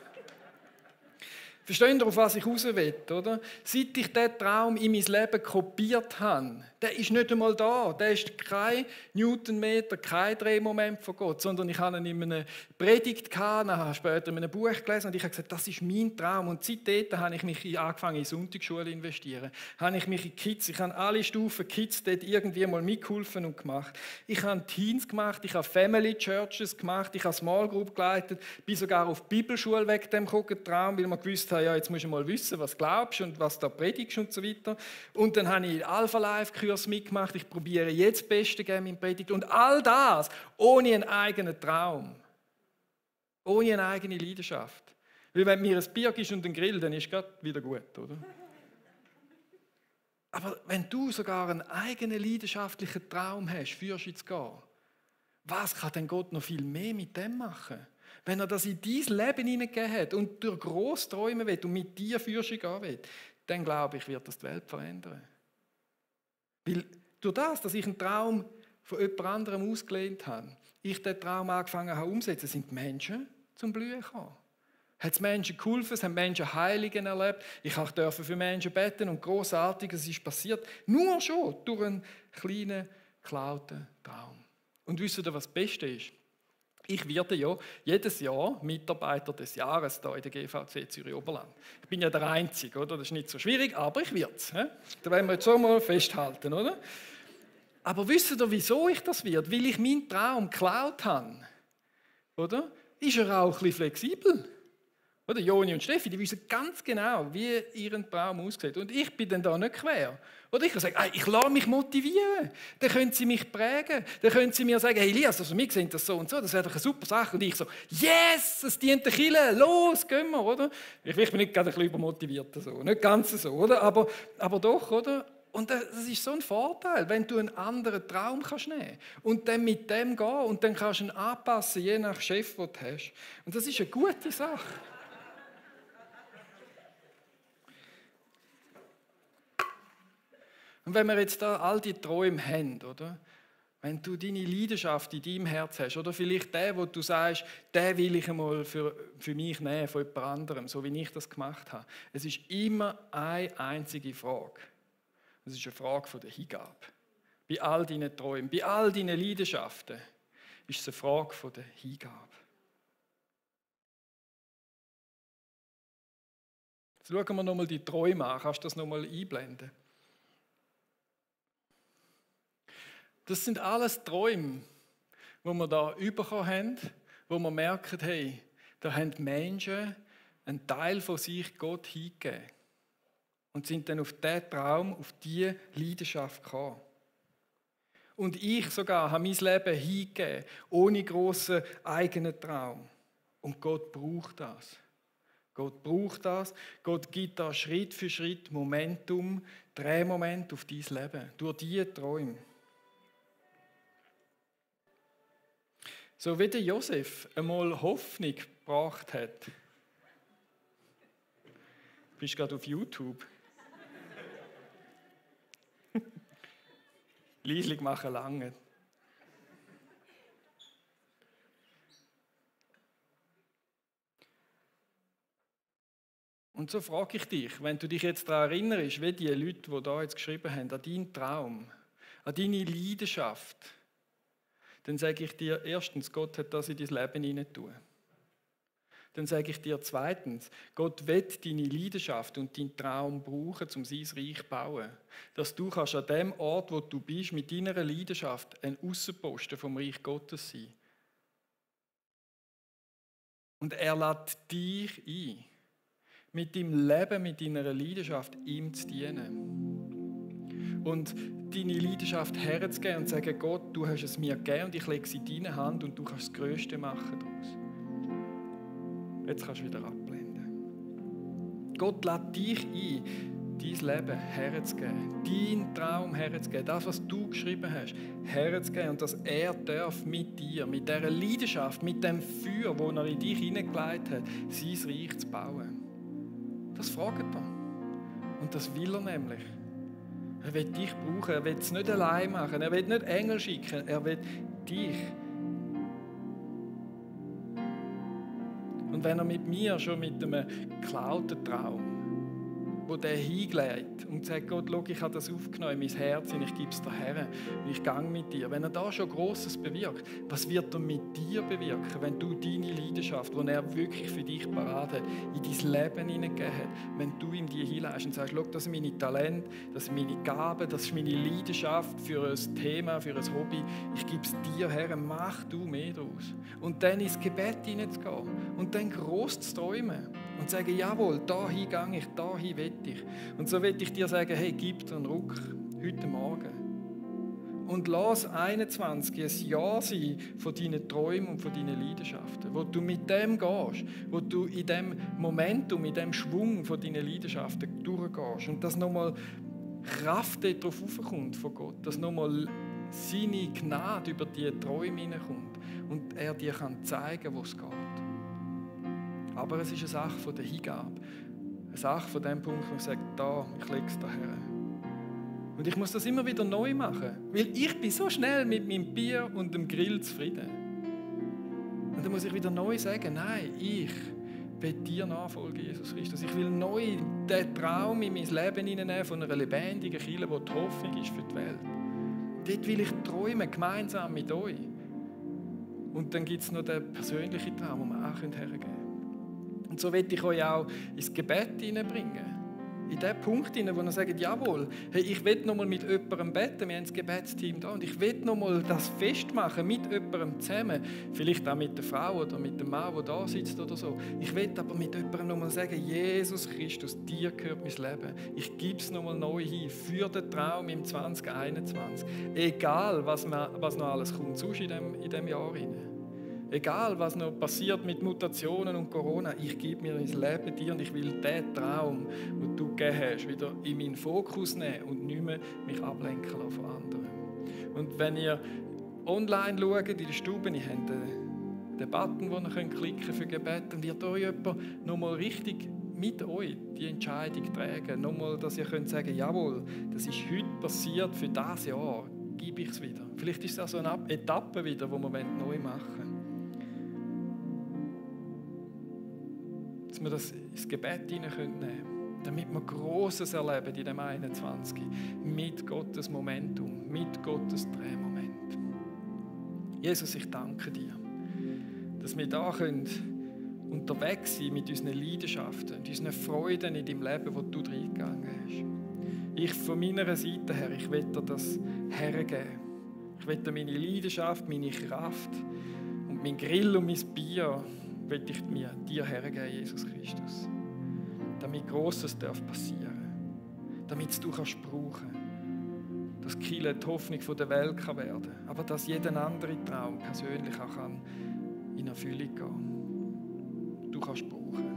Versteht ihr, auf was ich raus will, oder? Seit ich diesen Traum in mein Leben kopiert habe, der ist nicht einmal da. Der ist kein Newtonmeter, kein Drehmoment von Gott, sondern ich habe ihn in einer Predigt gehabt, nachher später in einem Buch gelesen und ich habe gesagt, das ist mein Traum. Und seitdem habe ich mich angefangen in Sonntagsschule zu investieren. Habe ich mich in Kids, ich habe alle Stufen Kids dort irgendwie mal mitgeholfen und gemacht. Ich habe Teens gemacht, ich habe Family Churches gemacht, ich habe Small Group geleitet, bin sogar auf die Bibelschule wegen dem Traum, weil man gewusst hat, ja, jetzt musst du mal wissen, was du glaubst und was du da predigst und so weiter. Und dann habe ich Alpha Life Kurs mitgemacht. Ich probiere jetzt das Beste zu geben in Predigt. Und all das ohne einen eigenen Traum. Ohne eine eigene Leidenschaft. Weil wenn mir ein Bier gibst und ein Grill, dann ist es wieder gut, oder? Aber wenn du sogar einen eigenen leidenschaftlichen Traum hast, führst du zu gehen, was kann denn Gott noch viel mehr mit dem machen? Wenn er das in dein Leben hineingegeben hat und durch gross träumen will und mit dir führst gehen will, dann glaube ich, wird das die Welt verändern. Weil durch das, dass ich einen Traum von jemand anderem ausgelehnt habe, ich den Traum angefangen habe umzusetzen, sind Menschen zum Blühen gekommen. Hat es Menschen geholfen, es haben Menschen Heiligen erlebt. Ich durfte für Menschen beten und Grossartiges ist passiert. Nur schon durch einen kleinen, geklauten Traum. Und wisst ihr, was das Beste ist? Ich werde ja jedes Jahr Mitarbeiter des Jahres hier in der GVC Zürich-Oberland. Ich bin ja der Einzige, oder? Das ist nicht so schwierig, aber ich werde es. Da werden wir jetzt so mal festhalten, oder? Aber wisst ihr, wieso ich das werde? Weil ich meinen Traum geklaut habe. Oder? Ist er auch ein bisschen flexibel? Oder? Joni und Steffi, die wissen ganz genau, wie ihren Traum aussieht. Und ich bin dann da nicht quer. Oder ich kann sagen, ich lasse mich motivieren. Dann können sie mich prägen. Dann können sie mir sagen, hey Elias, also wir sehen das so und so, das wäre doch eine super Sache. Und ich so, yes, es dient der Kirche, los, gehen wir, oder? Ich bin nicht gerade ein bisschen übermotiviert, so. Nicht ganz so, oder? Aber doch, oder? Und das ist so ein Vorteil, wenn du einen anderen Traum kannst nehmen und dann mit dem gehen und dann kannst du ihn anpassen, je nach Chef, den du hast. Und das ist eine gute Sache. Und wenn wir jetzt da all die Träume haben, oder? Wenn du deine Leidenschaft in deinem Herz hast, oder vielleicht der, wo du sagst, den will ich einmal für mich nehmen, von jemand anderem, so wie ich das gemacht habe. Es ist immer eine einzige Frage. Es ist eine Frage von der Hingabe. Bei all deinen Träumen, bei all deinen Leidenschaften ist es eine Frage von der Hingabe. Jetzt schauen wir nochmal die Träume an. Kannst du das nochmal einblenden? Das sind alles Träume, die wir da bekommen haben, wo wir merken, hey, da haben Menschen einen Teil von sich Gott hingegeben und sind dann auf diesen Traum, auf diese Leidenschaft gekommen. Und ich sogar habe mein Leben hingegeben, ohne grossen eigenen Traum. Und Gott braucht das. Gott braucht das. Gott gibt da Schritt für Schritt Momentum, Drehmoment auf dein Leben, durch diese Träume. So wie der Josef einmal Hoffnung gebracht hat. Du bist gerade auf YouTube. Leislich machen lange. Und so frage ich dich, wenn du dich jetzt daran erinnerst, wie die Leute, die da jetzt geschrieben haben, an deinen Traum, an deine Leidenschaft, dann sage ich dir erstens, Gott hat das in dein Leben hinein. Dann sage ich dir zweitens, Gott will deine Leidenschaft und deinen Traum brauchen, um sein Reich zu bauen. Dass du kannst an dem Ort, wo du bist, mit deiner Leidenschaft ein Aussenposten vom Reich Gottes sein. Und er lädt dich ein, mit deinem Leben, mit deiner Leidenschaft ihm zu dienen. Und deine Leidenschaft herzugeben und zu sagen, Gott, du hast es mir gegeben und ich lege es in deine Hand und du kannst das Größte machen daraus. Jetzt kannst du wieder abblenden. Gott lädt dich ein, dein Leben herzugeben, deinen Traum herzugeben, das, was du geschrieben hast, herzugeben und dass er darf mit dir, mit dieser Leidenschaft, mit dem Feuer, das er in dich hineingelegt hat, sein Reich zu bauen. Das fragt er. Und das will er nämlich. Er will dich brauchen, er will es nicht allein machen, er will nicht Engel schicken, er will dich. Und Und wenn er mit mir schon mit einem geklauten Traum, wo der hingelegt und sagt, Gott, schau, ich habe das aufgenommen in mein Herz und ich gebe es dir her und ich gehe mit dir. Wenn er da schon Grosses bewirkt, was wird er mit dir bewirken, wenn du deine Leidenschaft, die er wirklich für dich parat hat, in dein Leben hineingegeben hat, wenn du ihm die hinlegst und sagst, schau, das sind meine Talente, das sind meine Gaben, das ist meine Leidenschaft für ein Thema, für ein Hobby, ich gebe es dir her, mach du mehr daraus. Und dann ins Gebet hineinzugehen und dann gross zu träumen und zu sagen, jawohl, dahin gehe ich, dahin will ich. Und so will ich dir sagen, hey, gib dir einen Ruck heute Morgen. Und lass 21 ein Jahr sein von deinen Träumen und von deinen Leidenschaften. Wo du mit dem gehst, wo du in dem Momentum, in dem Schwung von deinen Leidenschaften durchgehst. Und dass nochmal Kraft darauf raufkommt von Gott. Dass nochmal seine Gnade über diese Träume hineinkommt. Und er dir zeigen kann, wo es geht. Aber es ist eine Sache von der Hingabe. Eine Sache von dem Punkt, wo ich sage, da, ich lege es daher. Und ich muss das immer wieder neu machen. Weil ich bin so schnell mit meinem Bier und dem Grill zufrieden. Und dann muss ich wieder neu sagen, nein, ich will dir nachfolgen, Jesus Christus. Ich will neu den Traum in mein Leben hineinnehmen von einer lebendigen Kirche, die die Hoffnung ist für die Welt. Dort will ich träumen, gemeinsam mit euch. Und dann gibt es noch den persönlichen Traum, den wir auch hergeben können. Und so will ich euch auch ins Gebet hineinbringen. In den Punkt hinein, wo ihr sagt, jawohl, hey, ich will noch mal mit jemandem beten, wir haben das Gebetsteam da, und ich will noch mal das festmachen mit jemandem zusammen, vielleicht auch mit der Frau oder mit dem Mann, der da sitzt oder so. Ich will aber mit jemandem noch mal sagen, Jesus Christus, dir gehört mein Leben. Ich gebe es noch mal neu hin für den Traum im 2021. Egal, was noch alles kommt, sonst in dem Jahr hinein. Egal, was noch passiert mit Mutationen und Corona, ich gebe mir mein Leben dir und ich will den Traum, den du gegeben hast, wieder in meinen Fokus nehmen und nicht mehr mich ablenken lassen von anderen. Und wenn ihr online schaut, in der Stube, ihr habt den Button, den ihr klicken könnt für Gebet, dann wird euch jemand nochmal richtig mit euch die Entscheidung tragen. Nochmal, dass ihr könnt sagen, jawohl, das ist heute passiert für dieses Jahr, gebe ich es wieder. Vielleicht ist es auch so eine Etappe wieder, die wir neu machen wollen. Dass wir das ins Gebet hinein nehmen können, damit wir Grosses erleben in dem 21. Mit Gottes Momentum, mit Gottes Drehmoment. Jesus, ich danke dir, dass wir da unterwegs sein mit unseren Leidenschaften und unseren Freuden in deinem Leben, wo du reingegangen hast. Ich von meiner Seite her, ich will dir das hergeben. Ich will dir meine Leidenschaft, meine Kraft und mein Grill und mein Bier will ich mir dir hergeben, Jesus Christus. Damit Grosses darf passieren. Damit du kannst brauchen. Dass Kirche die Hoffnung der Welt kann werden. Aber dass jeder andere Traum persönlich auch kann in Erfüllung gehen. Du kannst brauchen.